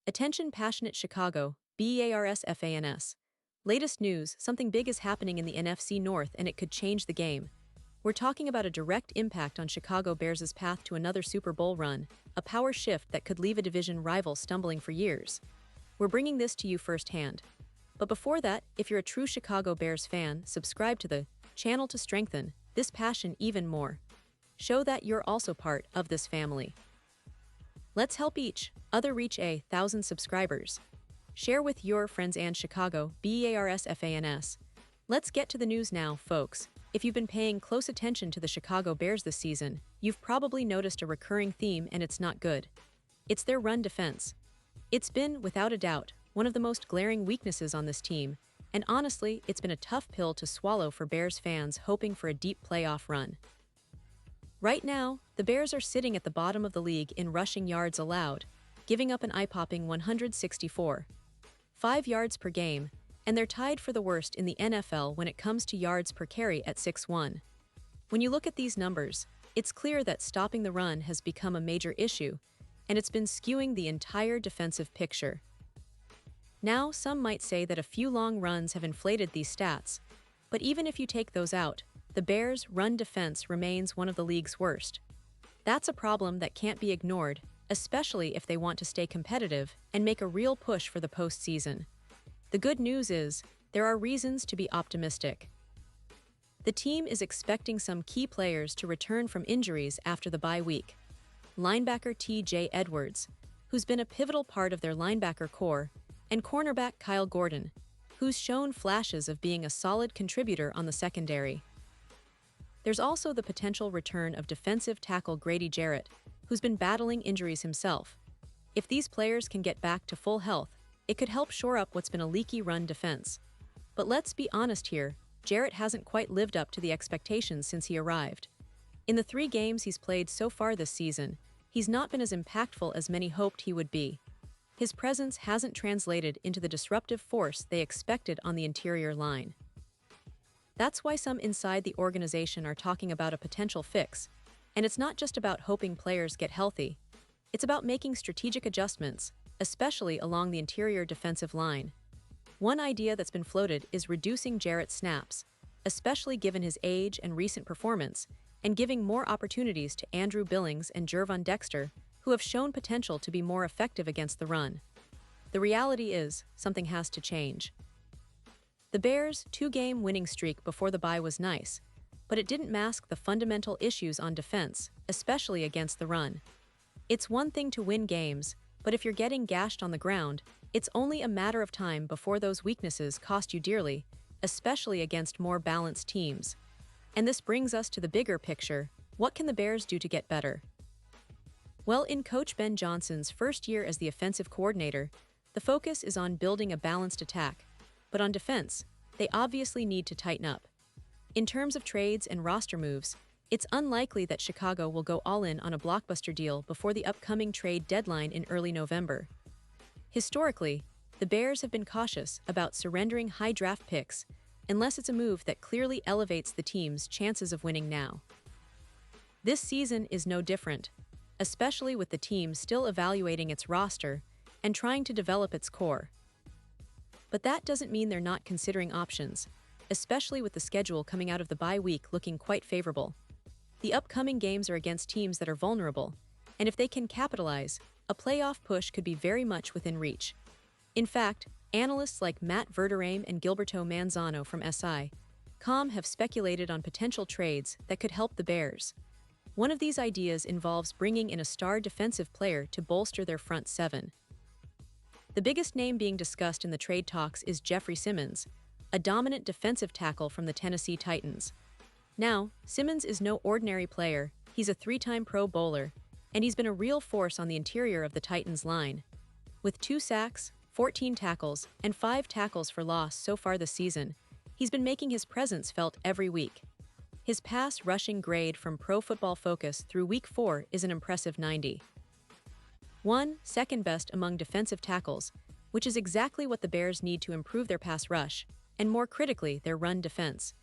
Attention passionate Chicago, Bears fans. Latest news, something big is happening in the NFC North and it could change the game. We're talking about a direct impact on Chicago Bears' path to another Super Bowl run, a power shift that could leave a division rival stumbling for years. We're bringing this to you firsthand. But before that, if you're a true Chicago Bears fan, subscribe to the channel to strengthen this passion even more. Show that you're also part of this family. Let's help each other reach 1,000 subscribers. Share with your friends and Chicago Bears fans. Let's get to the news now, folks. If you've been paying close attention to the Chicago Bears this season, you've probably noticed a recurring theme, and it's not good. It's their run defense. It's been, without a doubt, one of the most glaring weaknesses on this team, and honestly, it's been a tough pill to swallow for Bears fans hoping for a deep playoff run. Right now, the Bears are sitting at the bottom of the league in rushing yards allowed, giving up an eye-popping 164.5 yards per game, and they're tied for the worst in the NFL when it comes to yards per carry at 6.1. When you look at these numbers, it's clear that stopping the run has become a major issue, and it's been skewing the entire defensive picture. Now, some might say that a few long runs have inflated these stats, but even if you take those out, the Bears' run defense remains one of the league's worst. That's a problem that can't be ignored, especially if they want to stay competitive and make a real push for the postseason. The good news is, there are reasons to be optimistic. The team is expecting some key players to return from injuries after the bye week. Linebacker T.J. Edwards, who's been a pivotal part of their linebacker core, and cornerback Kyle Gordon, who's shown flashes of being a solid contributor on the secondary. There's also the potential return of defensive tackle Grady Jarrett, who's been battling injuries himself. If these players can get back to full health, it could help shore up what's been a leaky run defense. But let's be honest here, Jarrett hasn't quite lived up to the expectations since he arrived. In the 3 games he's played so far this season, he's not been as impactful as many hoped he would be. His presence hasn't translated into the disruptive force they expected on the interior line. That's why some inside the organization are talking about a potential fix, and it's not just about hoping players get healthy. It's about making strategic adjustments, especially along the interior defensive line. One idea that's been floated is reducing Jarrett's snaps, especially given his age and recent performance, and giving more opportunities to Andrew Billings and Gervon Dexter, who have shown potential to be more effective against the run. The reality is, something has to change. The Bears' 2-game winning streak before the bye was nice, but it didn't mask the fundamental issues on defense, especially against the run. It's one thing to win games, but if you're getting gashed on the ground, it's only a matter of time before those weaknesses cost you dearly, especially against more balanced teams. And this brings us to the bigger picture: what can the Bears do to get better? Well, in Coach Ben Johnson's first year as the offensive coordinator, the focus is on building a balanced attack. But on defense, they obviously need to tighten up. In terms of trades and roster moves, it's unlikely that Chicago will go all in on a blockbuster deal before the upcoming trade deadline in early November. Historically, the Bears have been cautious about surrendering high draft picks unless it's a move that clearly elevates the team's chances of winning now. This season is no different, especially with the team still evaluating its roster and trying to develop its core. But that doesn't mean they're not considering options, especially with the schedule coming out of the bye week looking quite favorable. The upcoming games are against teams that are vulnerable, and if they can capitalize, a playoff push could be very much within reach. In fact, analysts like Matt Verderame and Gilberto Manzano from SI.com have speculated on potential trades that could help the Bears. One of these ideas involves bringing in a star defensive player to bolster their front seven. The biggest name being discussed in the trade talks is Jeffery Simmons, a dominant defensive tackle from the Tennessee Titans. Now, Simmons is no ordinary player. He's a 3-time Pro Bowler, and he's been a real force on the interior of the Titans line. With 2 sacks, 14 tackles, and 5 tackles for loss so far this season, he's been making his presence felt every week. His pass rushing grade from Pro Football Focus through Week 4 is an impressive 90. Second best among defensive tackles, which is exactly what the Bears need to improve their pass rush, and more critically, their run defense.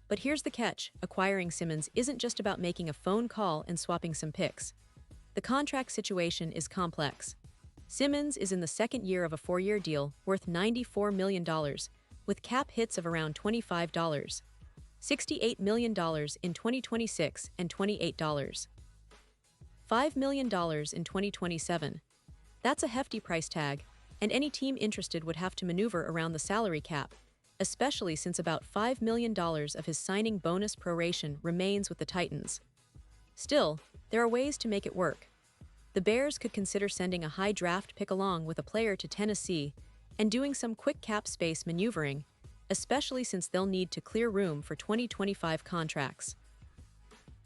But here's the catch: acquiring Simmons isn't just about making a phone call and swapping some picks. The contract situation is complex. Simmons is in the second year of a four-year deal worth $94 million, with cap hits of around $25, $68 million in 2026 and $28, $5 million in 2027. That's a hefty price tag, and any team interested would have to maneuver around the salary cap, especially since about $5 million of his signing bonus proration remains with the Titans. Still, there are ways to make it work. The Bears could consider sending a high draft pick along with a player to Tennessee and doing some quick cap space maneuvering, especially since they'll need to clear room for 2025 contracts.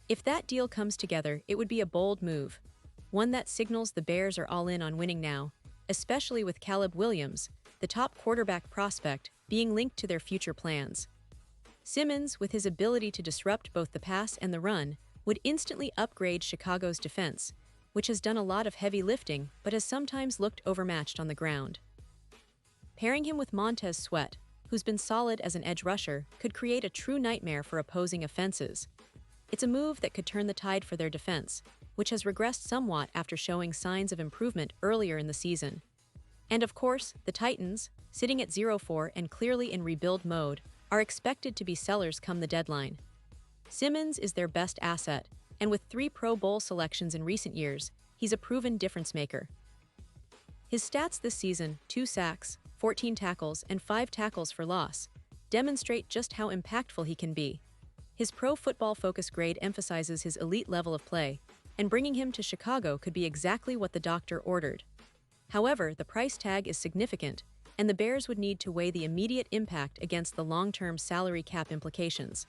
If that deal comes together, it would be a bold move, one that signals the Bears are all in on winning now, especially with Caleb Williams, the top quarterback prospect, being linked to their future plans. Simmons, with his ability to disrupt both the pass and the run, would instantly upgrade Chicago's defense, which has done a lot of heavy lifting but has sometimes looked overmatched on the ground. Pairing him with Montez Sweat, who's been solid as an edge rusher, could create a true nightmare for opposing offenses. It's a move that could turn the tide for their defense, which has regressed somewhat after showing signs of improvement earlier in the season. And of course, the Titans, sitting at 0-4 and clearly in rebuild mode, are expected to be sellers come the deadline. Simmons is their best asset, and with 3 Pro Bowl selections in recent years, he's a proven difference maker. His stats this season, 2 sacks, 14 tackles, and 5 tackles for loss, demonstrate just how impactful he can be. His Pro Football Focus grade emphasizes his elite level of play, and bringing him to Chicago could be exactly what the doctor ordered. However, the price tag is significant, and the Bears would need to weigh the immediate impact against the long-term salary cap implications.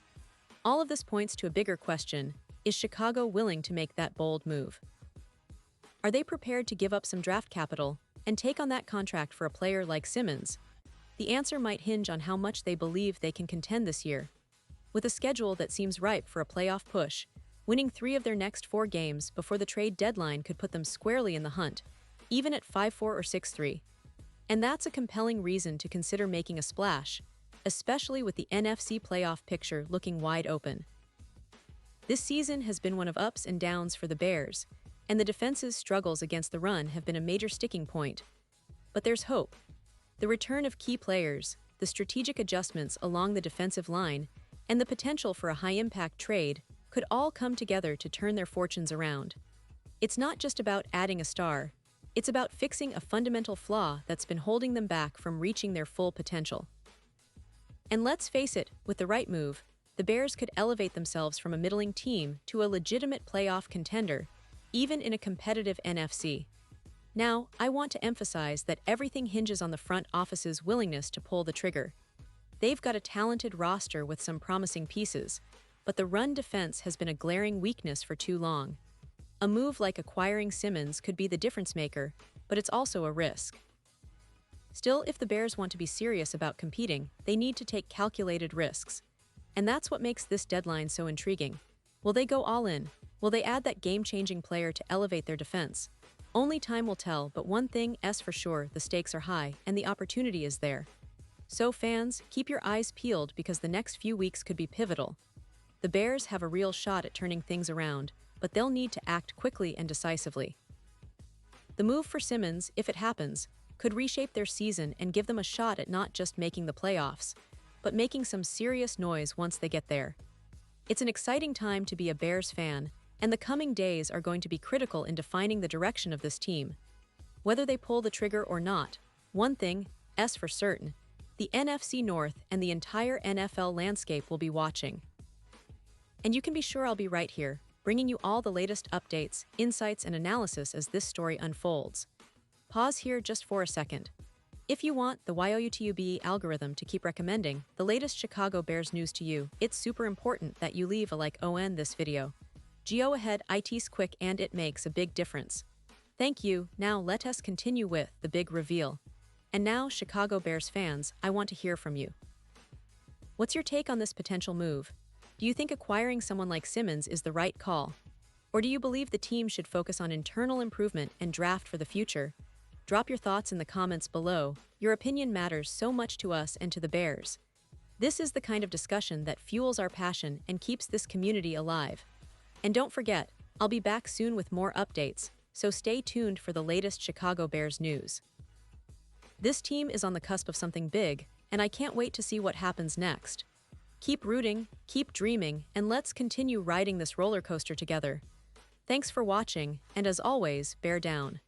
All of this points to a bigger question: is Chicago willing to make that bold move? Are they prepared to give up some draft capital and take on that contract for a player like Simmons? The answer might hinge on how much they believe they can contend this year. With a schedule that seems ripe for a playoff push, winning 3 of their next 4 games before the trade deadline could put them squarely in the hunt, even at 5-4 or 6-3. And that's a compelling reason to consider making a splash, especially with the NFC playoff picture looking wide open. This season has been one of ups and downs for the Bears, and the defense's struggles against the run have been a major sticking point. But there's hope. The return of key players, the strategic adjustments along the defensive line, and the potential for a high-impact trade could all come together to turn their fortunes around. It's not just about adding a star, it's about fixing a fundamental flaw that's been holding them back from reaching their full potential. And let's face it, with the right move, the Bears could elevate themselves from a middling team to a legitimate playoff contender, even in a competitive NFC. Now, I want to emphasize that everything hinges on the front office's willingness to pull the trigger. They've got a talented roster with some promising pieces, but the run defense has been a glaring weakness for too long. A move like acquiring Simmons could be the difference maker, but it's also a risk. Still, if the Bears want to be serious about competing, they need to take calculated risks. And that's what makes this deadline so intriguing. Will they go all in? Will they add that game-changing player to elevate their defense? Only time will tell, but one thing is for sure: the stakes are high and the opportunity is there. So fans, keep your eyes peeled because the next few weeks could be pivotal. The Bears have a real shot at turning things around, but they'll need to act quickly and decisively. The move for Simmons, if it happens, could reshape their season and give them a shot at not just making the playoffs, but making some serious noise once they get there. It's an exciting time to be a Bears fan, and the coming days are going to be critical in defining the direction of this team. Whether they pull the trigger or not, one thing is for certain: the NFC North and the entire NFL landscape will be watching. And you can be sure I'll be right here, bringing you all the latest updates, insights, and analysis as this story unfolds. Pause here just for a second. If you want the YouTube algorithm to keep recommending the latest Chicago Bears news to you, it's super important that you leave a like on this video. Go ahead, it's quick and it makes a big difference. Thank you. Now let us continue with the big reveal. And now, Chicago Bears fans, I want to hear from you. What's your take on this potential move? Do you think acquiring someone like Simmons is the right call? Or do you believe the team should focus on internal improvement and draft for the future? Drop your thoughts in the comments below. Your opinion matters so much to us and to the Bears. This is the kind of discussion that fuels our passion and keeps this community alive. And don't forget, I'll be back soon with more updates, so stay tuned for the latest Chicago Bears news. This team is on the cusp of something big, and I can't wait to see what happens next. Keep rooting, keep dreaming, and let's continue riding this roller coaster together. Thanks for watching, and as always, bear down.